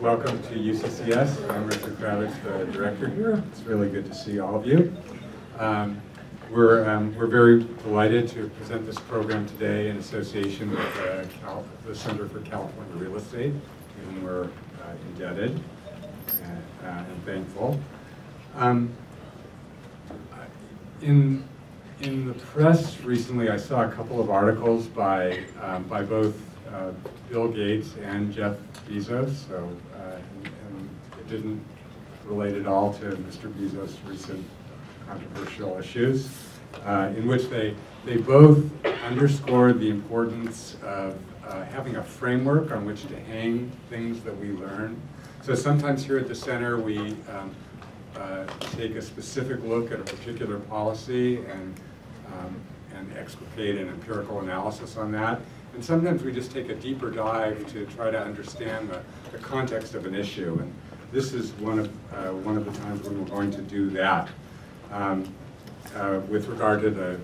Welcome to UCCS. I'm Richard Kravitz, the director here. It's really good to see all of you. We're very delighted to present this program today in association with the Center for California Real Estate, to whom we're indebted and thankful. In the press recently, I saw a couple of articles by both Bill Gates and Jeff Bezos, so and it didn't relate at all to Mr. Bezos' recent controversial issues, in which they both underscored the importance of having a framework on which to hang things that we learn. So sometimes here at the center we take a specific look at a particular policy and explicate an empirical analysis on that. And sometimes we just take a deeper dive to try to understand the context of an issue. And this is one of the times when we're going to do that with regard to the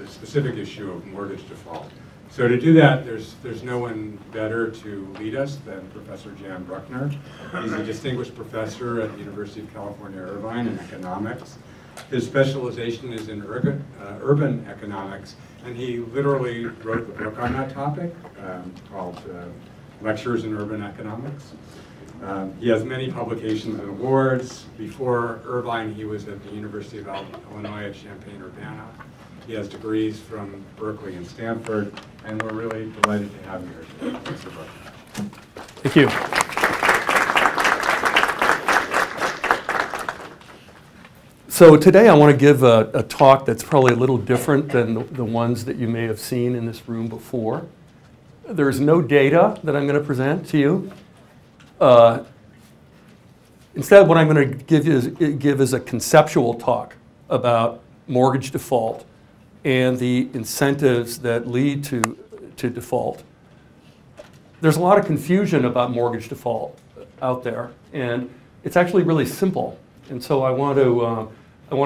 specific issue of mortgage default. So to do that, there's no one better to lead us than Professor Jan Brueckner. He's a distinguished professor at the University of California, Irvine in economics. His specialization is in urban economics, and he literally wrote the book on that topic called Lectures in Urban Economics. He has many publications and awards. Before Irvine, he was at the University of Illinois at Champaign-Urbana. He has degrees from Berkeley and Stanford, and we're really delighted to have you here today. Mr. Brueckner. Thank you. So today I want to give a talk that's probably a little different than the ones that you may have seen in this room before. There's no data that I'm going to present to you. Instead, what I'm going to give is a conceptual talk about mortgage default and the incentives that lead to default. There's a lot of confusion about mortgage default out there, and it's actually really simple. And so I want to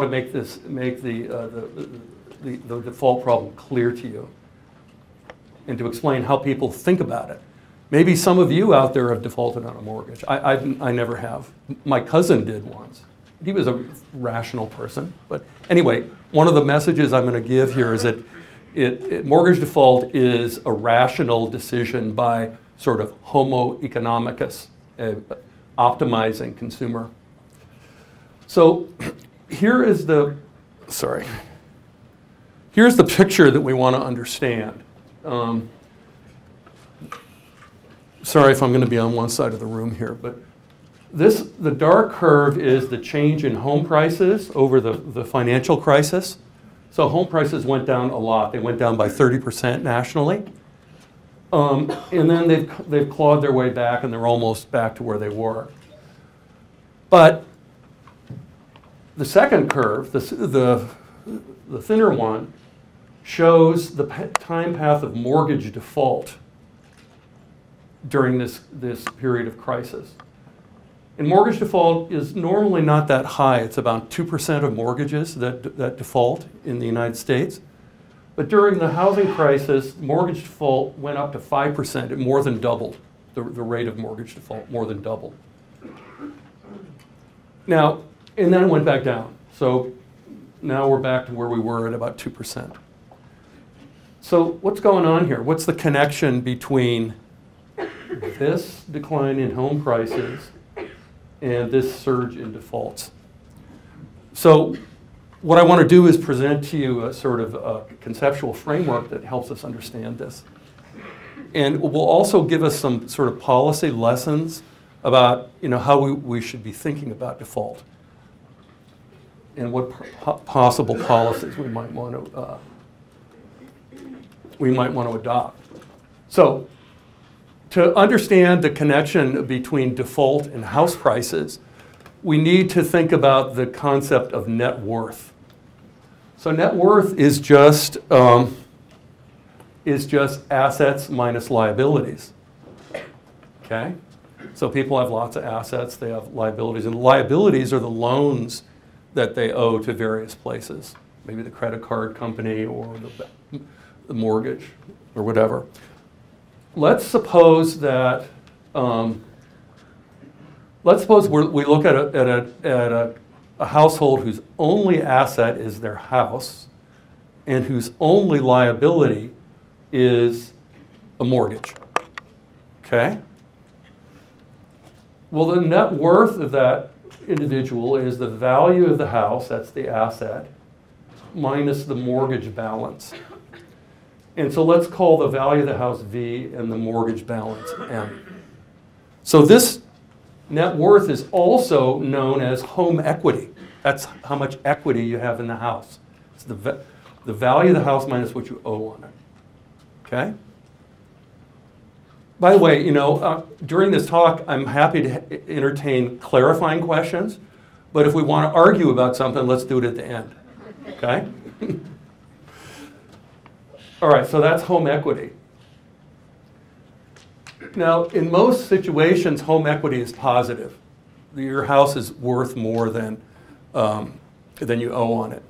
make the default problem clear to you, and to explain how people think about it. Maybe some of you out there have defaulted on a mortgage. I never have. My cousin did once. He was a rational person. But anyway, one of the messages I'm going to give here is that mortgage default is a rational decision by sort of homo economicus, optimizing consumer. So here's the picture that we want to understand. Sorry if I'm going to be on one side of the room here, but the dark curve is the change in home prices over the financial crisis. So home prices went down a lot. They went down by 30% nationally. And then they've clawed their way back, and they're almost back to where they were. But the second curve, the thinner one, shows the time path of mortgage default during this period of crisis. And mortgage default is normally not that high. It's about 2% of mortgages that default in the United States. But during the housing crisis, mortgage default went up to 5%. It more than doubled. The rate of mortgage default more than doubled. Now, and then it went back down. So now we're back to where we were at about 2%. So what's going on here? What's the connection between this decline in home prices and this surge in defaults? So what I want to do is present to you a sort of a conceptual framework that helps us understand this. And will also give us some sort of policy lessons about how we should be thinking about default and what possible policies we might want to adopt. So to understand the connection between default and house prices, we need to think about the concept of net worth. So net worth is just assets minus liabilities. Okay? So people have lots of assets, they have liabilities, and liabilities are the loans that they owe to various places, maybe the credit card company or the mortgage or whatever. Let's suppose that let's suppose we look at a household whose only asset is their house and whose only liability is a mortgage. Okay? Well, the net worth of that individual is the value of the house, that's the asset, minus the mortgage balance. And so let's call the value of the house V and the mortgage balance M. So this net worth is also known as home equity. That's how much equity you have in the house. It's the value of the house minus what you owe on it. Okay? By the way, during this talk, I'm happy to entertain clarifying questions, but if we want to argue about something, let's do it at the end. Okay? All right, so that's home equity. Now, in most situations, home equity is positive. Your house is worth more than you owe on it.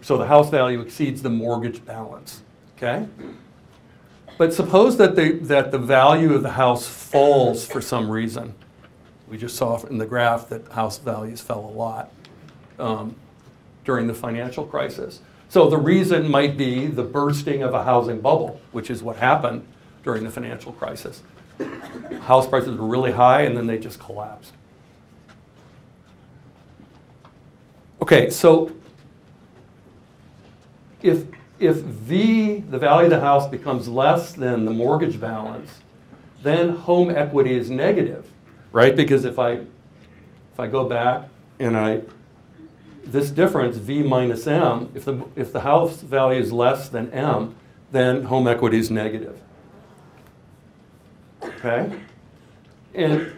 So the house value exceeds the mortgage balance. Okay? But suppose that the value of the house falls for some reason. We just saw in the graph that house values fell a lot during the financial crisis. So the reason might be the bursting of a housing bubble, which is what happened during the financial crisis. House prices were really high and then they just collapsed. Okay, so if V, the value of the house, becomes less than the mortgage balance, then home equity is negative, right? Because if I go back and this difference, V minus M, if the house value is less than M, then home equity is negative. Okay? And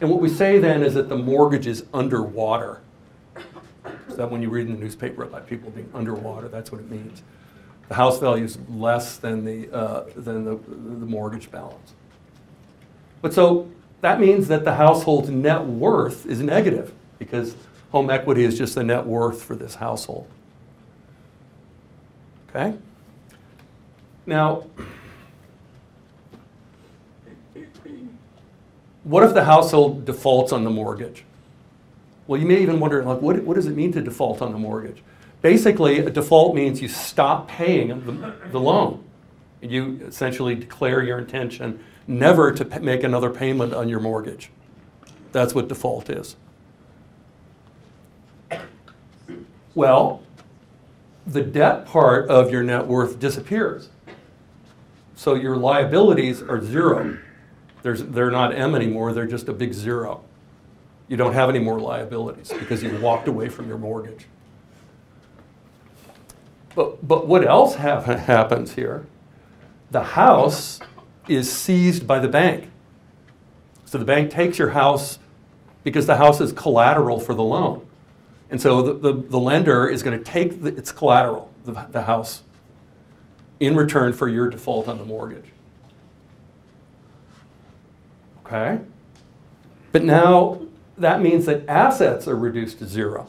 what we say then is that the mortgage is underwater. So that when you read in the newspaper about people being underwater, that's what it means. The house value is less than the mortgage balance. But so that means that the household's net worth is negative because home equity is just the net worth for this household. Okay? Now, what if the household defaults on the mortgage? Well, you may even wonder, like, what does it mean to default on the mortgage? Basically, a default means you stop paying the loan. You essentially declare your intention never to make another payment on your mortgage. That's what default is. Well, the debt part of your net worth disappears. So your liabilities are zero. They're not M anymore, they're just a big zero. You don't have any more liabilities because you walked away from your mortgage. But what else happens here? The house is seized by the bank. So the bank takes your house because the house is collateral for the loan. And so the lender is going to take its collateral, the house, in return for your default on the mortgage. Okay? But now that means that assets are reduced to zero.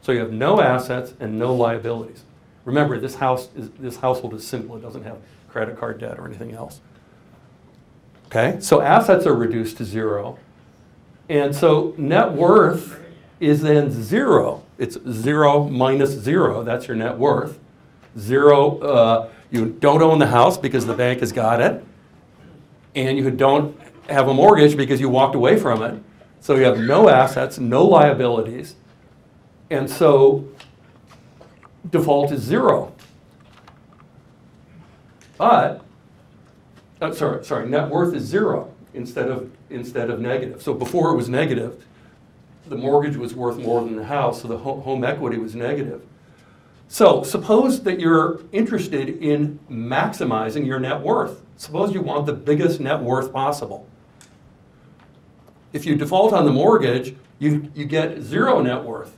So you have no assets and no liabilities. Remember, this household is simple. It doesn't have credit card debt or anything else. Okay? So assets are reduced to zero. And so net worth is then zero. It's 0 minus 0. That's your net worth. Zero, you don't own the house because the bank has got it. And you don't have a mortgage because you walked away from it. So you have no assets, no liabilities. And so default is zero. But, net worth is zero instead of negative. So before it was negative, the mortgage was worth more than the house, so the home equity was negative. So suppose that you're interested in maximizing your net worth. Suppose you want the biggest net worth possible. If you default on the mortgage, you get zero net worth.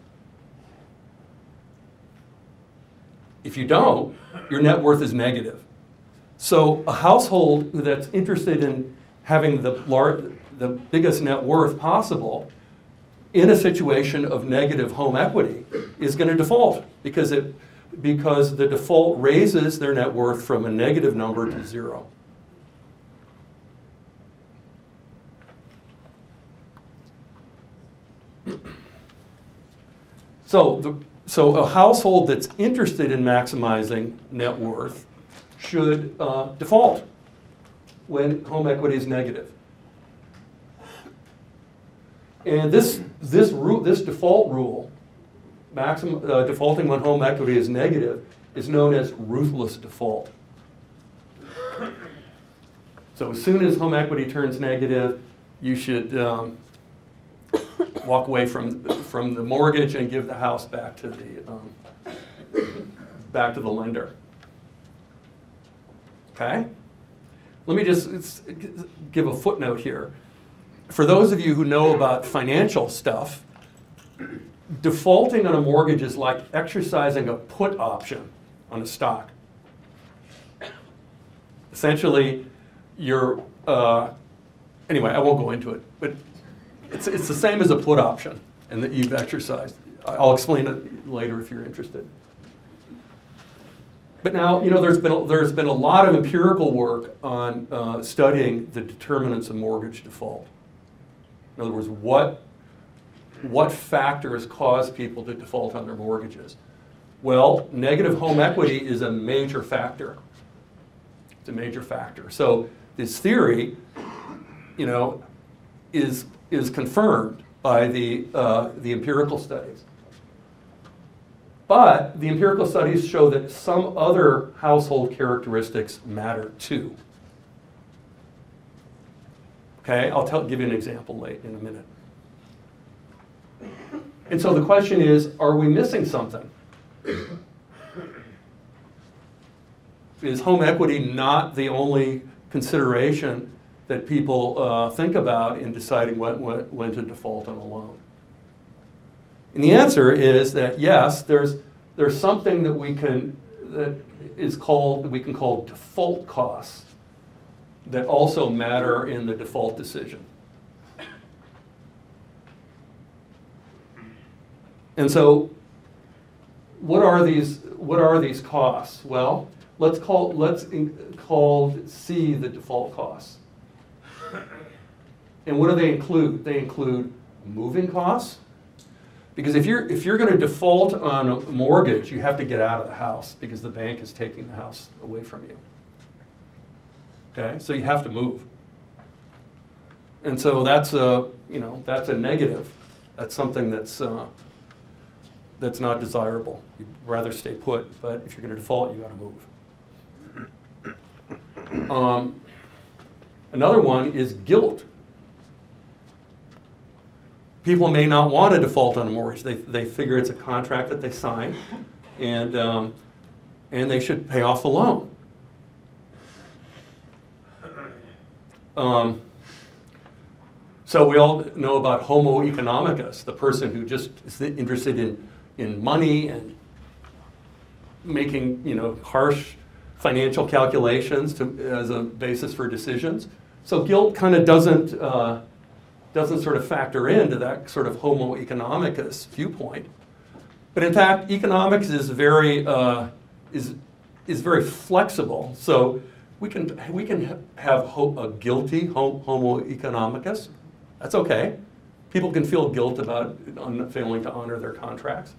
If you don't, your net worth is negative. So a household that's interested in having the biggest net worth possible in a situation of negative home equity is going to default because the default raises their net worth from a negative number to zero. So a household that's interested in maximizing net worth should default when home equity is negative. And this default rule, defaulting when home equity is negative, is known as ruthless default. So as soon as home equity turns negative, you should walk away from the mortgage and give the house back to the lender. Okay? Let me just give a footnote here. For those of you who know about financial stuff, defaulting on a mortgage is like exercising a put option on a stock. Essentially, you're, anyway, I won't go into it, but it's the same as a put option and that you've exercised. I'll explain it later if you're interested. But now, you know, there's been a lot of empirical work on studying the determinants of mortgage default. In other words, what factors cause people to default on their mortgages? Well, negative home equity is a major factor. It's a major factor. So this theory, you know, is confirmed by the empirical studies. But the empirical studies show that some other household characteristics matter too. Okay, I'll give you an example in a minute. And so the question is, are we missing something? Is home equity not the only consideration that people think about in deciding when to default on a loan? And the answer is that yes, there's something that we can call default costs that also matter in the default decision. And so, what are these costs? Well, let's call C the default costs. And what do they include? They include moving costs. Because if you're going to default on a mortgage, you have to get out of the house because the bank is taking the house away from you. Okay, so you have to move. And so that's a negative. That's something that's not desirable. You'd rather stay put, but if you're going to default, you got to move. Another one is guilt. People may not want to default on a mortgage. They figure it's a contract that they sign, and they should pay off the loan. So we all know about homo economicus, the person who just is interested in money and making, you know, harsh financial calculations as a basis for decisions. So guilt kind of doesn't sort of factor into that sort of homo economicus viewpoint. But in fact, economics is very flexible. So we can have a guilty homo economicus. That's okay. People can feel guilt about failing to honor their contracts.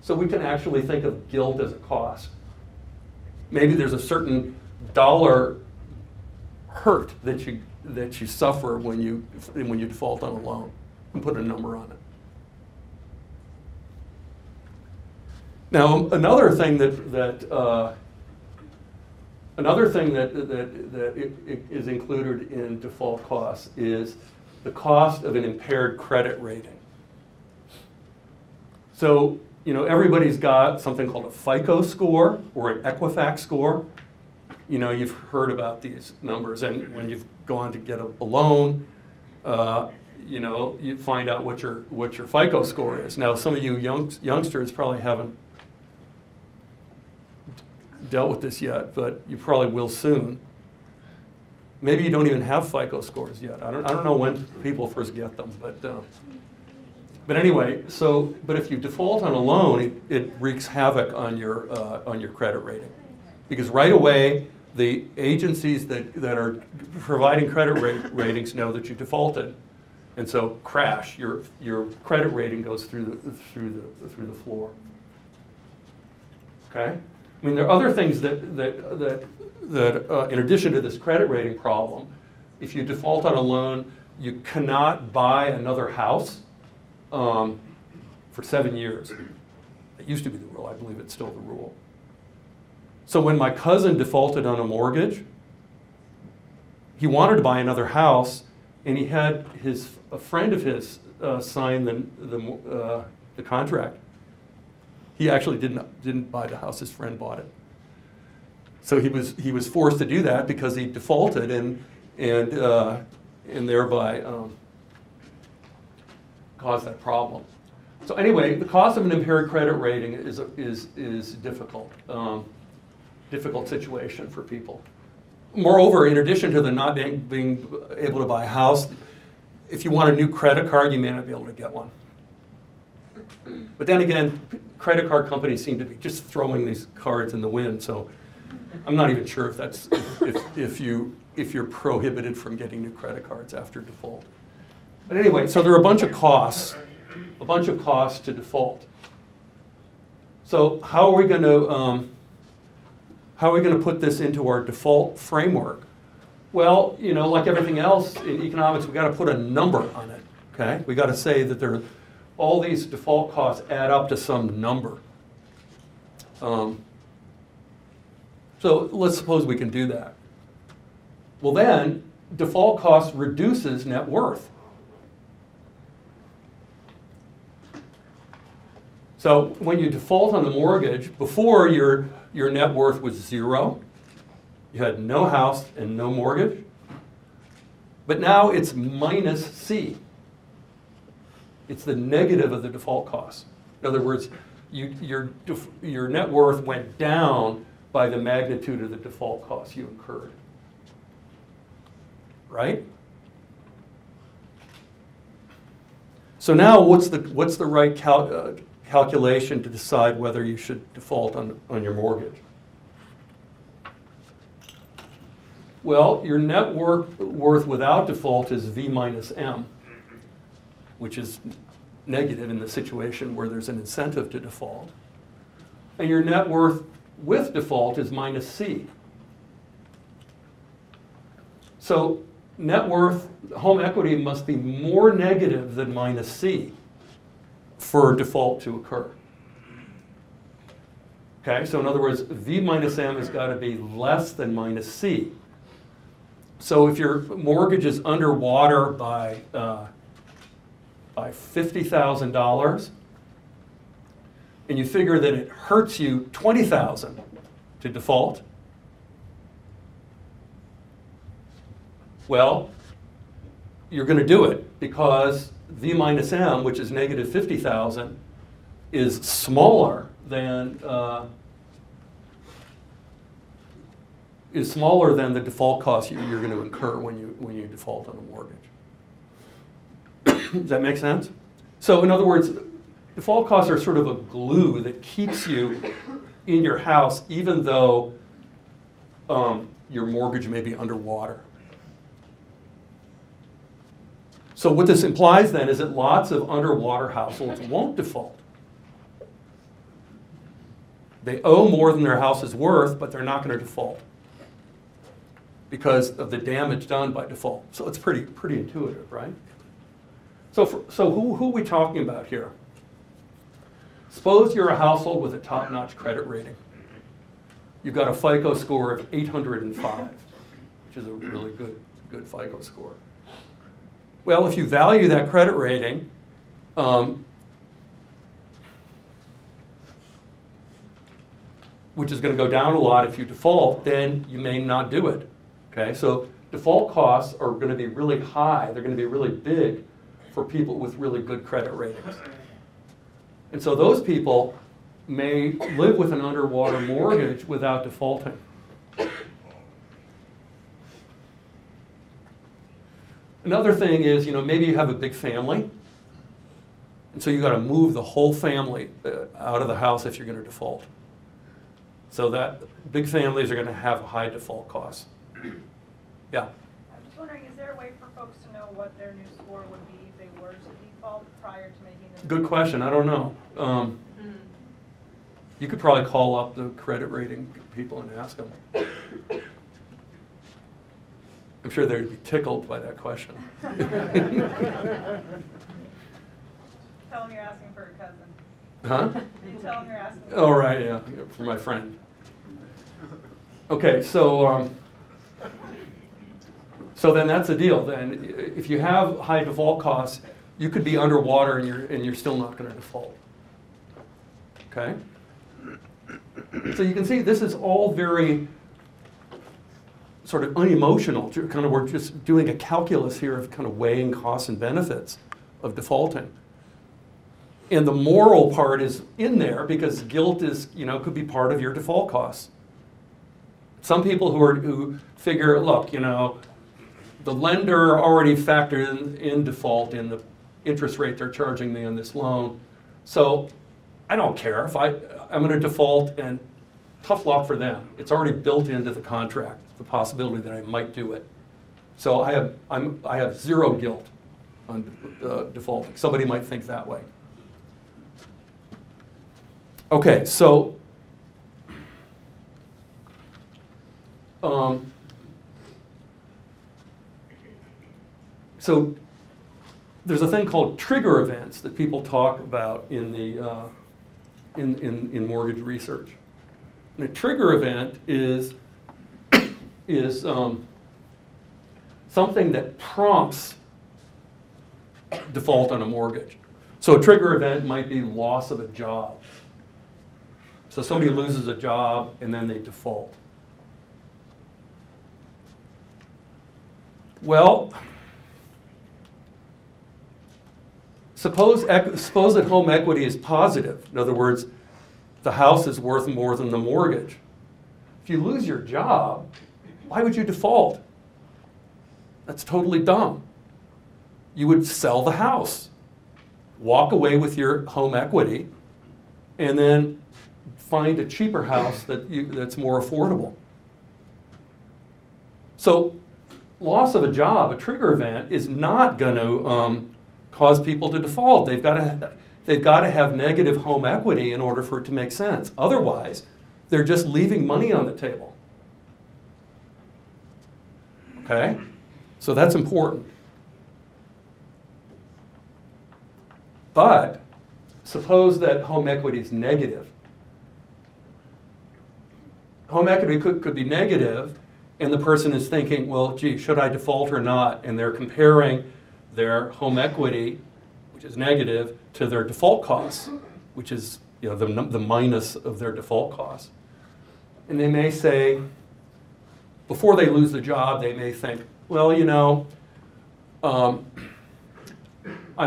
So we can actually think of guilt as a cost. Maybe there's a certain dollar hurt that you suffer when you default on a loan, and put a number on it. Now, another thing that is included in default costs is the cost of an impaired credit rating. So, you know, everybody's got something called a FICO score or an Equifax score. You know, you've heard about these numbers, and when you've gone to get a loan, you know, you find out what your FICO score is. Now, some of you youngsters probably haven't dealt with this yet, but you probably will soon. Maybe you don't even have FICO scores yet. I don't know when people first get them, but anyway. But if you default on a loan, it wreaks havoc on your credit rating, because right away the agencies that are providing credit ratings know that you defaulted, And so crash, your credit rating goes through the floor. Okay? I mean, there are other things that in addition to this credit rating problem, if you default on a loan, you cannot buy another house for 7 years. It used to be the rule. I believe it's still the rule. So when my cousin defaulted on a mortgage, he wanted to buy another house, and he had a friend of his sign the contract. He actually didn't buy the house. His friend bought it. So he was forced to do that because he defaulted and thereby caused that problem. So anyway, the cost of an impaired credit rating is difficult, difficult situation for people. Moreover, in addition to the not being able to buy a house, if you want a new credit card, you may not be able to get one. But then again, credit card companies seem to be just throwing these cards in the wind, so I'm not even sure if that's if you're prohibited from getting new credit cards after default. But anyway, so there are a bunch of costs to default. So how are we going to put this into our default framework? Well, you know, like everything else in economics, we've got to put a number on it. Okay, we got to say that all these default costs add up to some number. So let's suppose we can do that. Well then, default cost reduces net worth. So when you default on the mortgage, before your net worth was 0, you had no house and no mortgage, but now it's minus C. It's the negative of the default cost. In other words, your net worth went down by the magnitude of the default costs you incurred. Right? So now what's the right calculation to decide whether you should default on your mortgage? Well, your net worth without default is V minus M, which is negative in the situation where there's an incentive to default. And your net worth with default is minus C. So net worth, home equity must be more negative than minus C for default to occur. Okay, so in other words, V minus M has got to be less than minus C. So if your mortgage is underwater by $50,000, and you figure that it hurts you $20,000 to default, well, you're going to do it because V minus M, which is negative 50,000, is smaller than the default cost you're going to incur when you default on a mortgage. Does that make sense? So in other words, default costs are sort of a glue that keeps you in your house even though your mortgage may be underwater. So what this implies then is that lots of underwater households won't default. They owe more than their house is worth, but they're not going to default because of the damage done by default. So it's pretty intuitive, right? So who are we talking about here? Suppose you're a household with a top-notch credit rating. You've got a FICO score of 805, which is a really good FICO score. Well, if you value that credit rating, which is going to go down a lot if you default, then you may not do it. Okay, so default costs are going to be really high. They're going to be really big for people with really good credit ratings. And so those people may live with an underwater mortgage without defaulting. Another thing is, maybe you have a big family, and so you've got to move the whole family out of the house if you're going to default. So that big families are going to have high default costs. Yeah? I'm just wondering, is there a way for folks to know what their new score would be were to default prior to making the... Good question. I don't know. You could probably call up the credit rating people and ask them. I'm sure they'd be tickled by that question. Tell them you're asking for a cousin. Huh? You tell them you're asking for Oh, right, yeah, for my friend. Okay, so then that's the deal. Then if you have high default costs, you could be underwater and you're still not going to default. Okay? So you can see this is all very sort of unemotional. Kind of, we're just doing a calculus here of kind of weighing costs and benefits of defaulting. And the moral part is in there because guilt is, could be part of your default costs. Some people who figure, look, the lender already factored in default in the interest rate they're charging me on this loan. So I don't care if I'm going to default, and tough luck for them. It's already built into the contract, the possibility that I might do it. So I have zero guilt on defaulting. Somebody might think that way. Okay, so there's a thing called trigger events that people talk about in the in mortgage research. And a trigger event is something that prompts default on a mortgage. So a trigger event might be loss of a job. So somebody loses a job and then they default. Well, suppose that home equity is positive. In other words, the house is worth more than the mortgage. If you lose your job, why would you default? That's totally dumb. You would sell the house, walk away with your home equity, and then find a cheaper house that's more affordable. So loss of a job, a trigger event, is not going to cause people to default. They've got to have negative home equity in order for it to make sense. Otherwise, they're just leaving money on the table. Okay? So that's important. But suppose that home equity is negative. Home equity could be negative, and the person is thinking, well, gee, should I default or not? And they're comparing their home equity, which is negative, to their default costs, which is the minus of their default costs. And they may say, before they lose the job, they may think, well, I'm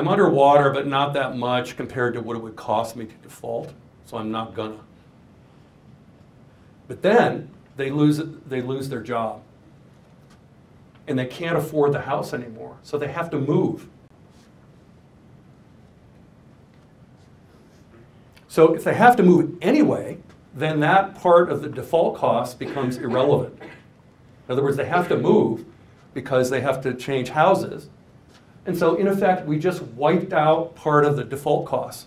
underwater, but not that much compared to what it would cost me to default, so I'm not gonna. But then they lose their job, and they can't afford the house anymore, so they have to move. So if they have to move anyway, then that part of the default cost becomes irrelevant. In other words, they have to move because they have to change houses. And so in effect, we just wiped out part of the default costs.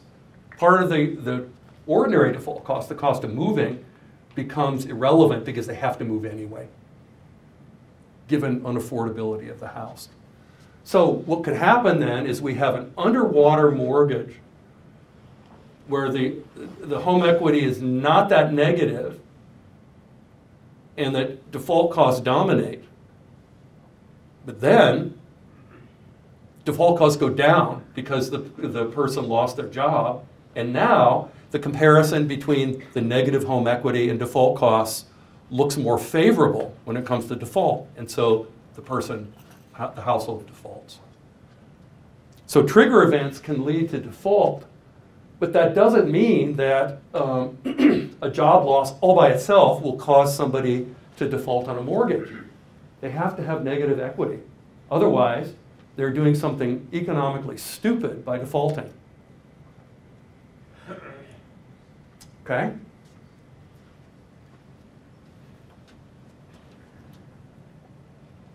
Part of the ordinary default cost, the cost of moving, becomes irrelevant because they have to move anyway, given unaffordability of the house. So what could happen then is we have an underwater mortgage where the home equity is not that negative and that default costs dominate. But then default costs go down because the person lost their job, and now the comparison between the negative home equity and default costs looks more favorable when it comes to default, and so the household defaults. So trigger events can lead to default, but that doesn't mean that a job loss all by itself will cause somebody to default on a mortgage. They have to have negative equity. Otherwise, they're doing something economically stupid by defaulting. Okay?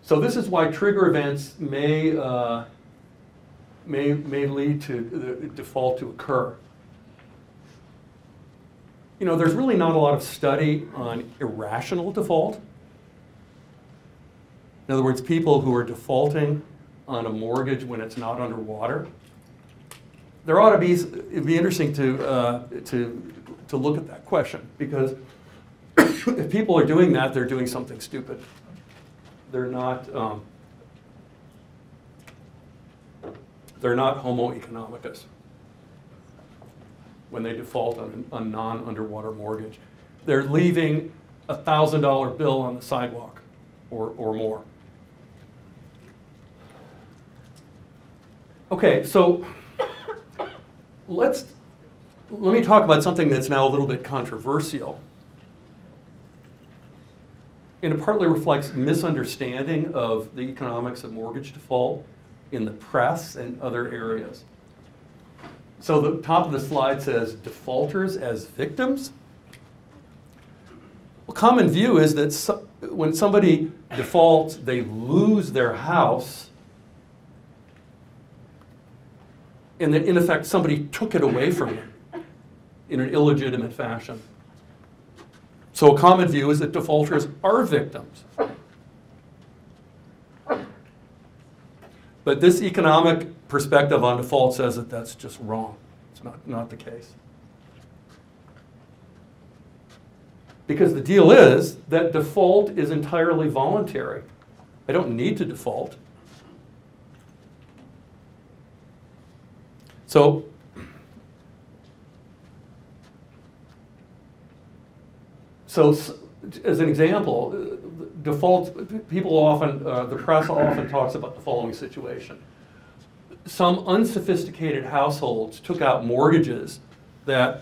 So this is why trigger events may may lead to the default to occur. You know, there's really not a lot of study on irrational default. In other words, people who are defaulting on a mortgage when it's not underwater. There ought to be, it'd be interesting to look at that question, because if people are doing that, they're doing something stupid. They're not homo economicus when they default on a non-underwater mortgage. They're leaving a $1,000 bill on the sidewalk or more. Okay, so let me talk about something that's now a little bit controversial. And it partly reflects misunderstanding of the economics of mortgage default in the press and other areas. So the top of the slide says defaulters as victims. A common view is that when somebody defaults, they lose their house, and that in effect somebody took it away from them in an illegitimate fashion. So a common view is that defaulters are victims. But this economic perspective on default says that that's just wrong. It's not the case. Because the deal is that default is entirely voluntary. I don't need to default. So as an example, default, people often, the press often talks about the following situation. Some unsophisticated households took out mortgages that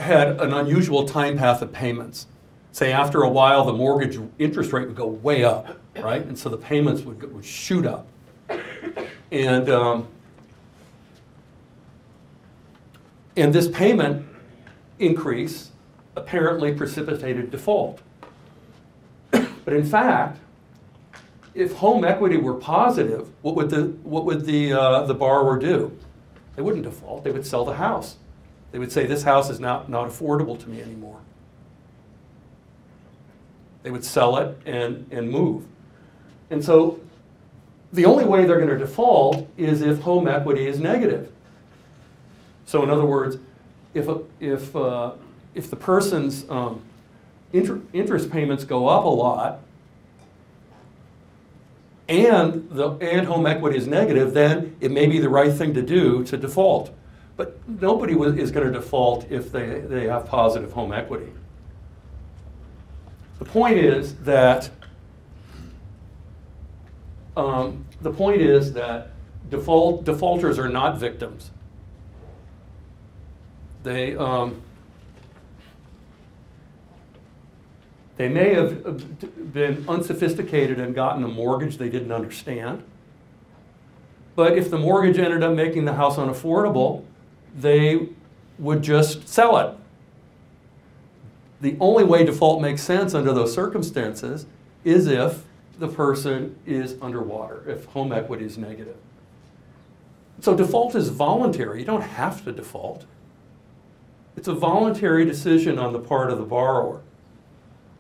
had an unusual time path of payments. Say after a while, the mortgage interest rate would go way up, right? And so the payments would shoot up. And this payment increase apparently precipitated default. But in fact, if home equity were positive, what would the borrower do? They wouldn't default. They would sell the house. They would say, this house is not affordable to me anymore. They would sell it and move. And so the only way they're going to default is if home equity is negative. So in other words, if the person's interest payments go up a lot and home equity is negative, then it may be the right thing to do to default. But nobody is going to default if they have positive home equity. The point is that defaulters are not victims. They may have been unsophisticated and gotten a mortgage they didn't understand. But if the mortgage ended up making the house unaffordable, they would just sell it. The only way default makes sense under those circumstances is if the person is underwater, if home equity is negative. So default is voluntary. You don't have to default. It's a voluntary decision on the part of the borrower.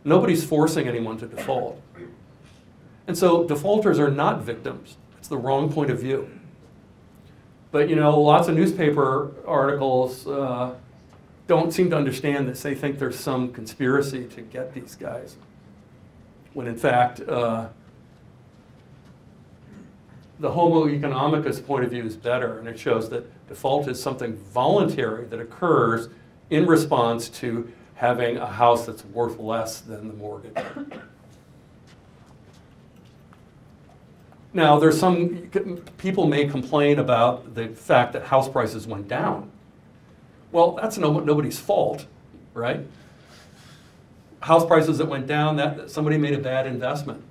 Nobody's forcing anyone to default. And so defaulters are not victims. It's the wrong point of view. But you know, lots of newspaper articles don't seem to understand this. They think there's some conspiracy to get these guys, when in fact, the homo economicus point of view is better, and it shows that default is something voluntary that occurs in response to having a house that's worth less than the mortgage. Now, there's some people may complain about the fact that house prices went down. Well, that's nobody's fault, right? House prices that went down, that somebody made a bad investment.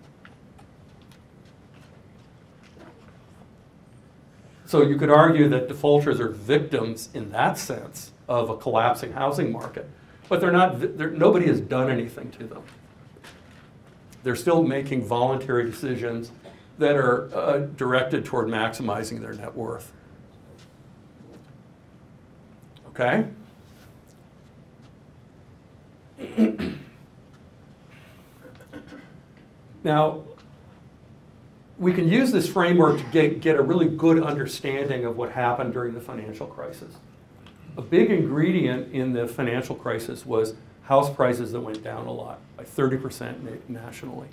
So you could argue that defaulters are victims in that sense of a collapsing housing market, but they're not. Nobody has done anything to them. They're still making voluntary decisions that are directed toward maximizing their net worth. Okay? Now, we can use this framework to get a really good understanding of what happened during the financial crisis. A big ingredient in the financial crisis was house prices that went down a lot, by 30% nationally.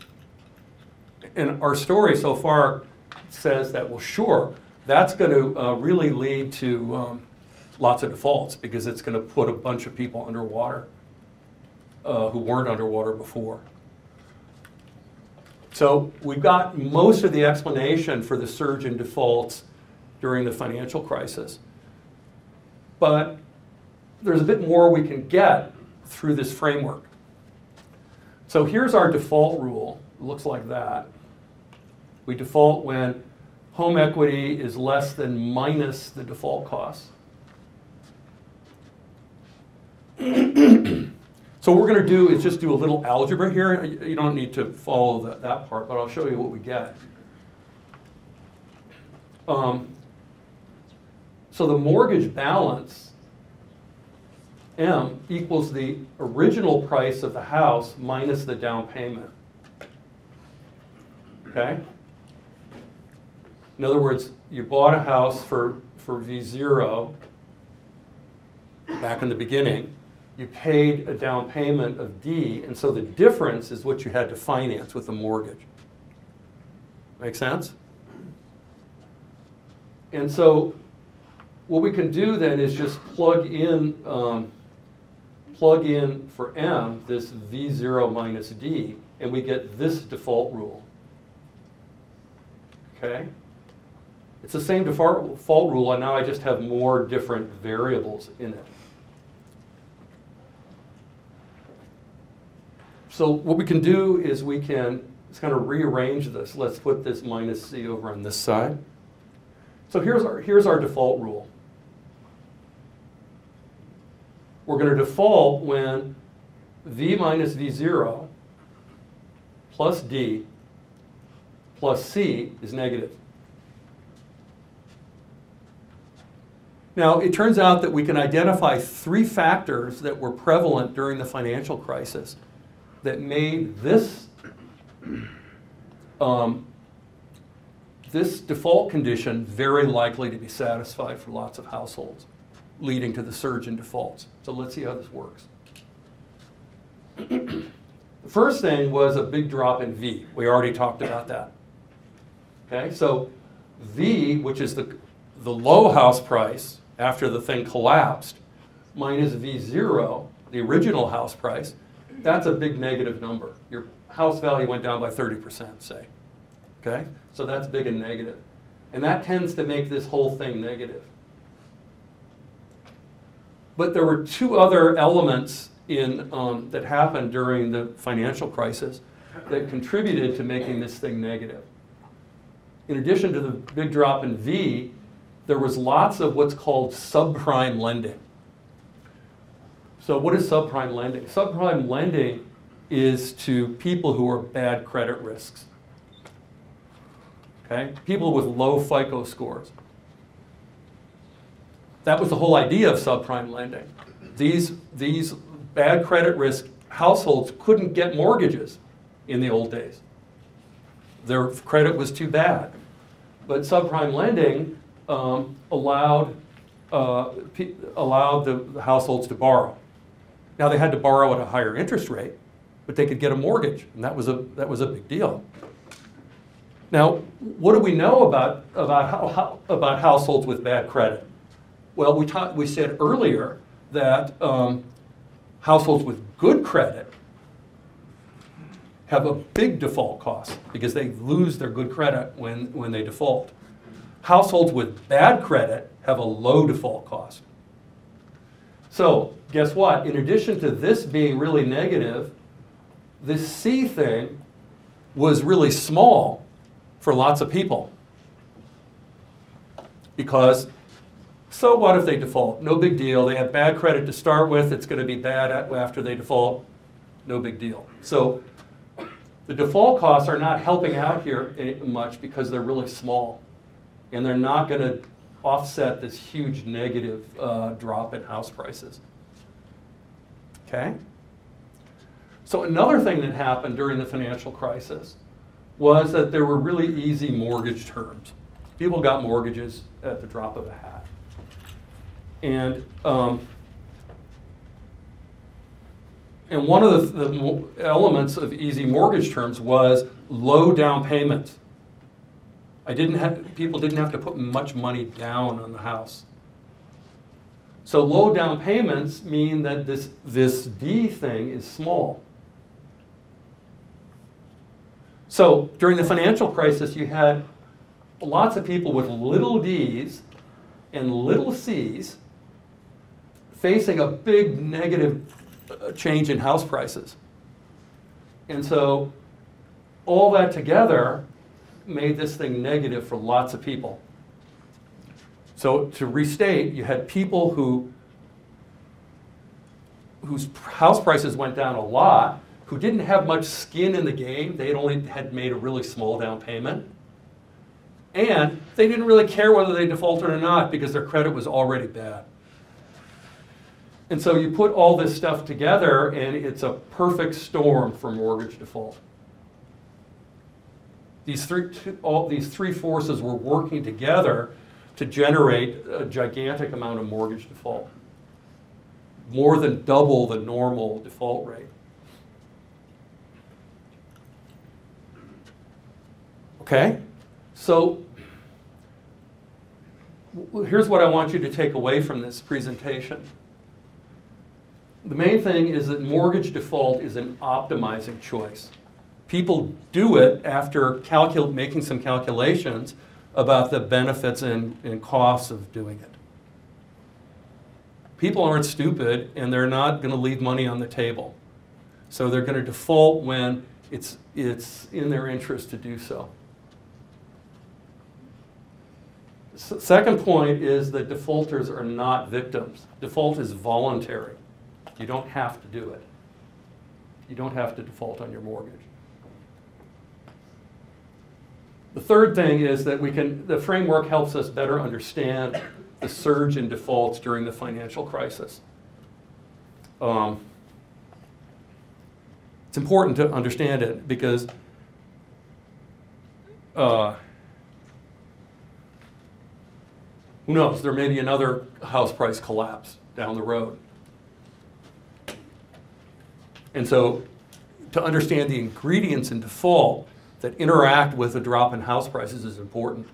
And our story so far says that, well, sure, that's going to really lead to lots of defaults because it's going to put a bunch of people underwater who weren't underwater before. So we've got most of the explanation for the surge in defaults during the financial crisis. But there's a bit more we can get through this framework. So here's our default rule. It looks like that. We default when home equity is less than minus the default costs. So what we're going to do is just do a little algebra here. You don't need to follow that part, but I'll show you what we get. So the mortgage balance, M, equals the original price of the house minus the down payment. Okay? In other words, you bought a house for V0 back in the beginning. You paid a down payment of D, and so the difference is what you had to finance with the mortgage. Make sense? And so what we can do then is just plug in for M this V0 minus D, and we get this default rule. Okay? It's the same default rule, and now I just have more different variables in it. So what we can do is we can kind of rearrange this. Let's put this minus C over on this side. So here's our default rule. We're going to default when V minus V0 plus D plus C is negative. Now, it turns out that we can identify 3 factors that were prevalent during the financial crisis that made this, this default condition very likely to be satisfied for lots of households, leading to the surge in defaults. So let's see how this works. The first thing was a big drop in V. We already talked about that. Okay, so V, which is the low house price after the thing collapsed, minus V0, the original house price, that's a big negative number. Your house value went down by 30%, say. Okay? So that's big and negative. And that tends to make this whole thing negative. But there were 2 other elements in, that happened during the financial crisis that contributed to making this thing negative. In addition to the big drop in V, there was lots of what's called subprime lending. So what is subprime lending? Subprime lending is to people who are bad credit risks. Okay? People with low FICO scores. That was the whole idea of subprime lending. These bad credit risk households couldn't get mortgages in the old days. Their credit was too bad. But subprime lending allowed the households to borrow. Now they had to borrow at a higher interest rate, but they could get a mortgage, and that was a big deal. Now, what do we know about households with bad credit? Well, we said earlier that households with good credit have a big default cost because they lose their good credit when they default. Households with bad credit have a low default cost. So guess what? In addition to this being really negative, this C thing was really small for lots of people. Because, so what if they default? No big deal. They have bad credit to start with. It's going to be bad after they default. No big deal. So The default costs are not helping out here much because they're really small. And they're not going to offset this huge negative drop in house prices. Okay? So another thing that happened during the financial crisis was that there were really easy mortgage terms. People got mortgages at the drop of a hat. And one of the elements of easy mortgage terms was low down payments. People didn't have to put much money down on the house. So low down payments mean that this D thing is small. So during the financial crisis, you had lots of people with little Ds and little Cs facing a big negative change in house prices. And so all that together made this thing negative for lots of people. So to restate, you had people whose house prices went down a lot, who didn't have much skin in the game. They only had made a really small down payment. And they didn't really care whether they defaulted or not because their credit was already bad. And so you put all this stuff together and it's a perfect storm for mortgage default. All these three forces were working together to generate a gigantic amount of mortgage default. More than double the normal default rate. Okay? So here's what I want you to take away from this presentation. The main thing is that mortgage default is an optimizing choice. People do it after making some calculations about the benefits and costs of doing it. People aren't stupid, and they're not going to leave money on the table. So they're going to default when it's in their interest to do so. Second point is that defaulters are not victims. Default is voluntary. You don't have to do it. You don't have to default on your mortgage. The third thing is that the framework helps us better understand the surge in defaults during the financial crisis. It's important to understand it because who knows, there may be another house price collapse down the road. And so to understand the ingredients in default that interact with a drop in house prices is important.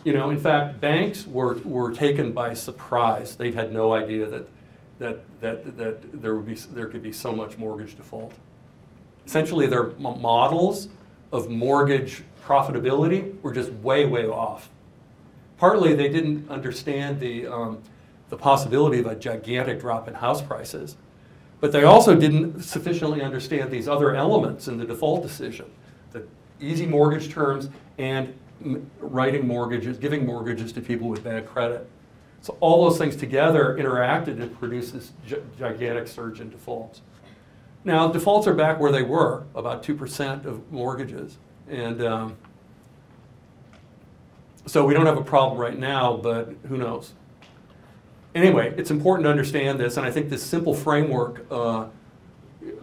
You know, in fact, banks were taken by surprise. They had no idea that there could be so much mortgage default. Essentially, their models of mortgage profitability were just way, way off. Partly, they didn't understand the possibility of a gigantic drop in house prices, but they also didn't sufficiently understand these other elements in the default decision, the easy mortgage terms and writing mortgages, giving mortgages to people with bad credit. So all those things together interacted to produce this gigantic surge in defaults. Now, defaults are back where they were, about 2% of mortgages. And so we don't have a problem right now, but who knows? Anyway, it's important to understand this, and I think this simple framework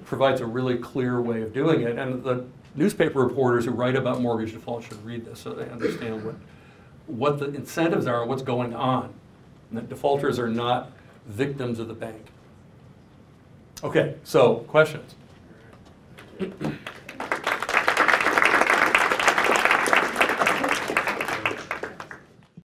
provides a really clear way of doing it. And the newspaper reporters who write about mortgage default should read this so they understand what the incentives are and what's going on. And that defaulters are not victims of the bank. Okay, so questions?